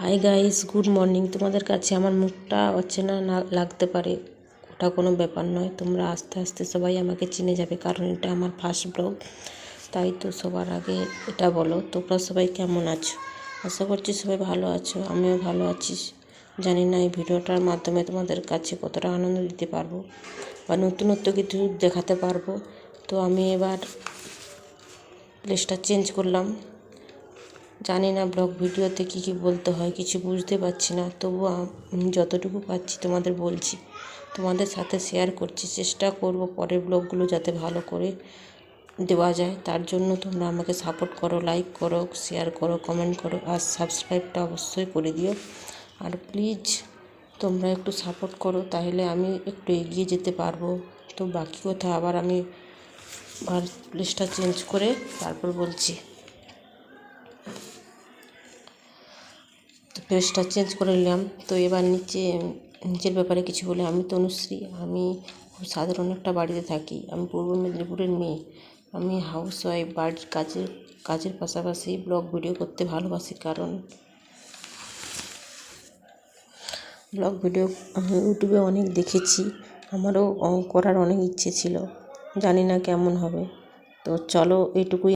Hi guys, good morning. তোমাদের কাছে আমার মুখটা অচেনা না লাগতে পারে, ওটা কোনো ব্যাপার নয়। তোমরা আস্তে আস্তে সবাই আমাকে চিনে যাবে, কারণ এটা আমার ফার্স্ট ব্লগ। তাই তো সবার আগে এটা বলো, তোমরা সবাই কেমন আছো? আশা করছি সবাই ভালো আছো, আমিও ভালো আছি। জানি না এই ভিডিওটার মাধ্যমে তোমাদের কাছে কতটা আনন্দ দিতে পারবো বা নতুনত্ব কিছু দেখাতে পারবো। তো আমি এবার প্লেসটা চেঞ্জ করলাম। জানি না ব্লগ ভিডিওতে কী কী বলতে হয়, কিছু বুঝতে পারছি না। তবুও আমি যতটুকু পাচ্ছি তোমাদের বলছি, তোমাদের সাথে শেয়ার করছি। চেষ্টা করব পরের ব্লগগুলো যাতে ভালো করে দেওয়া যায়। তার জন্য তোমরা আমাকে সাপোর্ট করো, লাইক করো, শেয়ার করো, কমেন্ট করো, আর সাবস্ক্রাইবটা অবশ্যই করে দিও। আর প্লিজ তোমরা একটু সাপোর্ট করো, তাহলে আমি একটু এগিয়ে যেতে পারবো। তো বাকি কথা আবার আমি প্লেসটা চেঞ্জ করে তারপর বলছি। তো পেজটা চেঞ্জ করে নিলাম। তো এবার নিচের ব্যাপারে কিছু বলে, আমি তনুশ্রী। আমি খুব সাধারণ একটা বাড়িতে থাকি। আমি পূর্ব মেদিনীপুরের মেয়ে। আমি হাউস ওয়াইফ। বাড়ির কাজের পাশাপাশি ব্লগ ভিডিও করতে ভালোবাসি, কারণ ব্লগ ভিডিও আমি ইউটিউবে অনেক দেখেছি। আমারও করার অনেক ইচ্ছে ছিল, জানি না কেমন হবে। তো চলো, এইটুকুই।